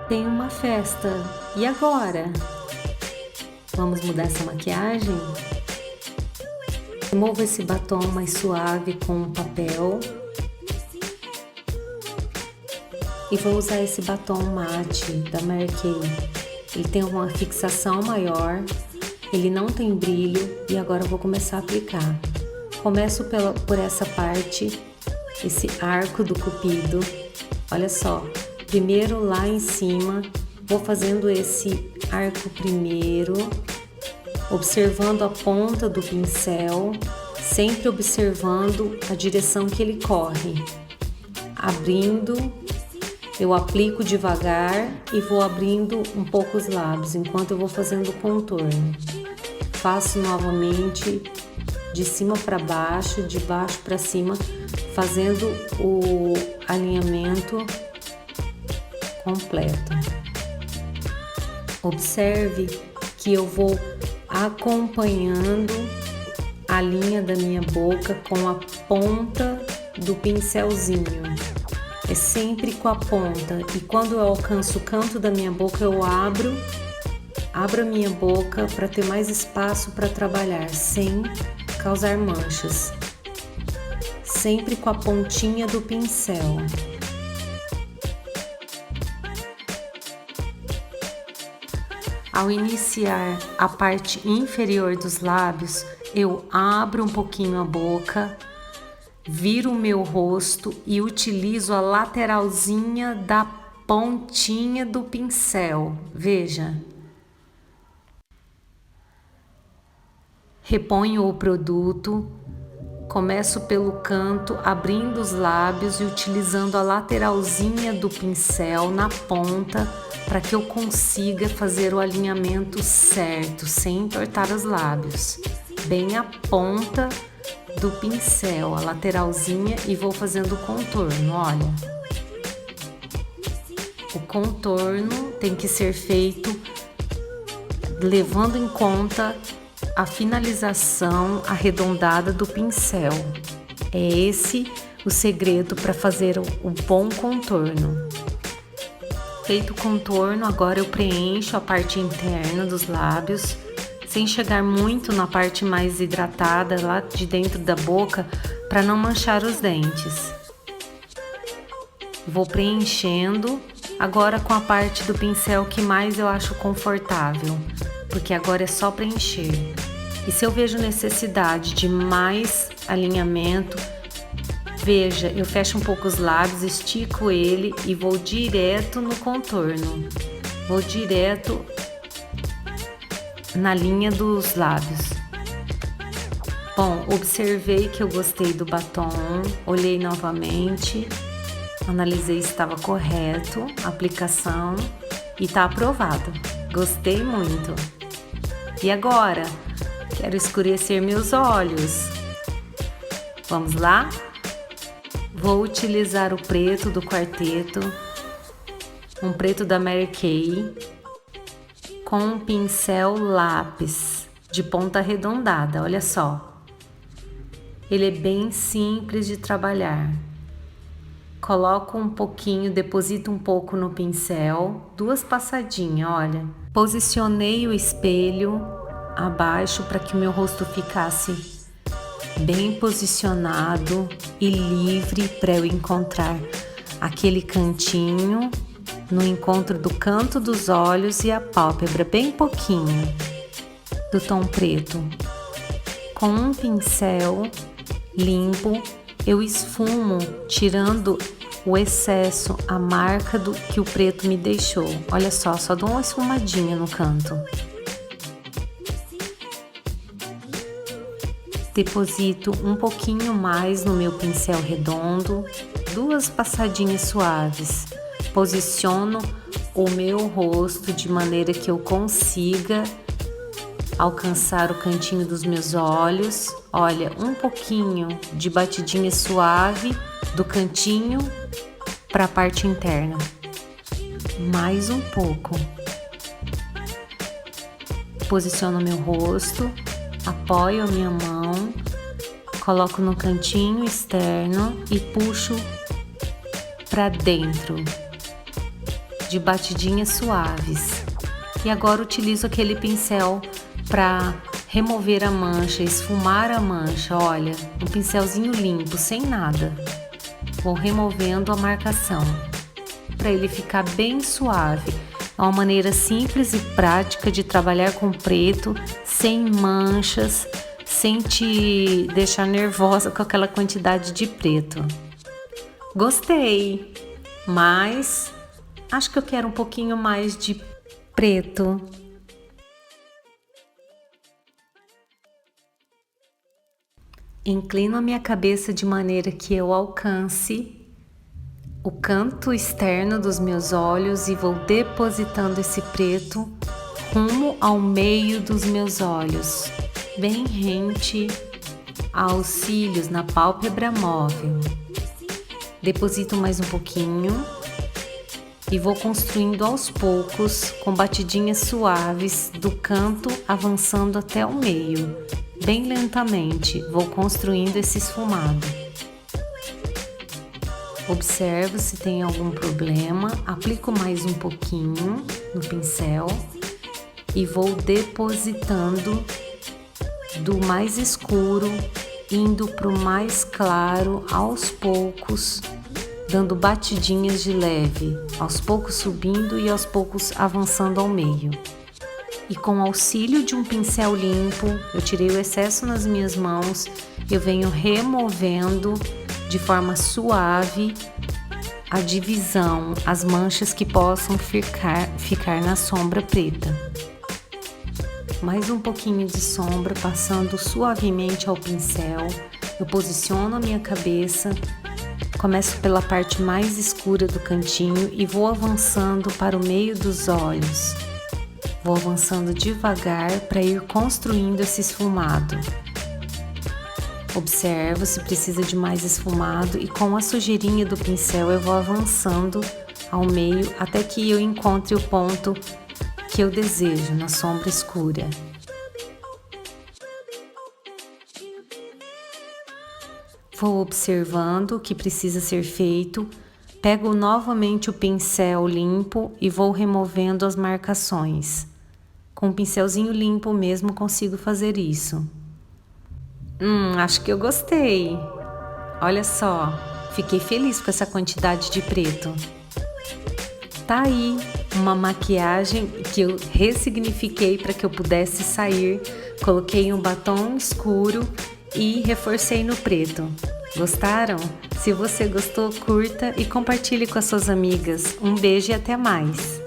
Tem uma festa. E agora? Vamos mudar essa maquiagem? Remova esse batom mais suave com um papel. E vou usar esse batom mate da Mary Kay. Ele tem uma fixação maior, ele não tem brilho e agora eu vou começar a aplicar. Começo por essa parte, esse arco do cupido. Olha só, primeiro lá em cima, vou fazendo esse arco primeiro, observando a ponta do pincel, sempre observando a direção que ele corre. Abrindo, eu aplico devagar e vou abrindo um pouco os lábios, enquanto eu vou fazendo o contorno. Faço novamente de cima para baixo, de baixo para cima, fazendo o alinhamento completo. Observe que eu vou acompanhando a linha da minha boca com a ponta do pincelzinho. É sempre com a ponta, e quando eu alcanço o canto da minha boca, eu abro a minha boca para ter mais espaço para trabalhar, sem causar manchas. Sempre com a pontinha do pincel. Ao iniciar a parte inferior dos lábios, eu abro um pouquinho a boca, viro o meu rosto e utilizo a lateralzinha da pontinha do pincel. Veja. Reponho o produto, começo pelo canto, abrindo os lábios e utilizando a lateralzinha do pincel na ponta para que eu consiga fazer o alinhamento certo, sem entortar os lábios. Bem a ponta do pincel, a lateralzinha, e vou fazendo o contorno, olha. O contorno tem que ser feito levando em conta a finalização arredondada do pincel. É esse o segredo para fazer o bom contorno. Feito o contorno, agora eu preencho a parte interna dos lábios, sem chegar muito na parte mais hidratada lá de dentro da boca, para não manchar os dentes. Vou preenchendo agora com a parte do pincel que mais eu acho confortável, porque agora é só preencher. E se eu vejo necessidade de mais alinhamento, veja, eu fecho um pouco os lábios, estico ele e vou direto no contorno. Vou direto na linha dos lábios. Bom, observei que eu gostei do batom, olhei novamente, analisei se estava correto a aplicação e está aprovado. Gostei muito. E agora? Quero escurecer meus olhos. Vamos lá? Vou utilizar o preto do quarteto, um preto da Mary Kay, com um pincel lápis de ponta arredondada, olha só. Ele é bem simples de trabalhar. Coloco um pouquinho, deposito um pouco no pincel, 2 passadinhas, olha. Posicionei o espelho abaixo para que o meu rosto ficasse bem posicionado e livre para eu encontrar aquele cantinho no encontro do canto dos olhos e a pálpebra, bem pouquinho do tom preto. Com um pincel limpo, eu esfumo, tirando o excesso, a marca do que o preto me deixou. Olha só dou uma esfumadinha no canto. Deposito um pouquinho mais no meu pincel redondo, 2 passadinhas suaves. Posiciono o meu rosto de maneira que eu consiga alcançar o cantinho dos meus olhos. Olha, um pouquinho de batidinha suave do cantinho para a parte interna. Mais um pouco. Posiciono meu rosto, apoio a minha mão, coloco no cantinho externo e puxo para dentro. de batidinhas suaves. E agora utilizo aquele pincel para remover a mancha, esfumar a mancha. Olha, um pincelzinho limpo, sem nada. Vou removendo a marcação para ele ficar bem suave. É uma maneira simples e prática de trabalhar com preto, sem manchas, sem te deixar nervosa com aquela quantidade de preto. Gostei, mas acho que eu quero um pouquinho mais de preto. Inclino a minha cabeça de maneira que eu alcance o canto externo dos meus olhos e vou depositando esse preto rumo ao meio dos meus olhos, bem rente aos cílios, na pálpebra móvel. Deposito mais um pouquinho e vou construindo aos poucos, com batidinhas suaves, do canto avançando até o meio. Bem lentamente, vou construindo esse esfumado. Observo se tem algum problema, aplico mais um pouquinho no pincel e vou depositando do mais escuro, indo para o mais claro aos poucos, dando batidinhas de leve, aos poucos subindo e aos poucos avançando ao meio. E com auxílio de um pincel limpo, eu tirei o excesso nas minhas mãos, eu venho removendo de forma suave a divisão, as manchas que possam ficar na sombra preta. Mais um pouquinho de sombra, passando suavemente ao pincel. Eu posiciono a minha cabeça, começo pela parte mais escura do cantinho e vou avançando para o meio dos olhos. Vou avançando devagar para ir construindo esse esfumado. Observo se precisa de mais esfumado e com a sujeirinha do pincel eu vou avançando ao meio até que eu encontre o ponto que eu desejo na sombra escura. Vou observando o que precisa ser feito, pego novamente o pincel limpo e vou removendo as marcações. Com um pincelzinho limpo mesmo consigo fazer isso. Acho que eu gostei. Olha só, fiquei feliz com essa quantidade de preto. Tá aí uma maquiagem que eu ressignifiquei para que eu pudesse sair. Coloquei um batom escuro e reforcei no preto. Gostaram? Se você gostou, curta e compartilhe com as suas amigas. Um beijo e até mais!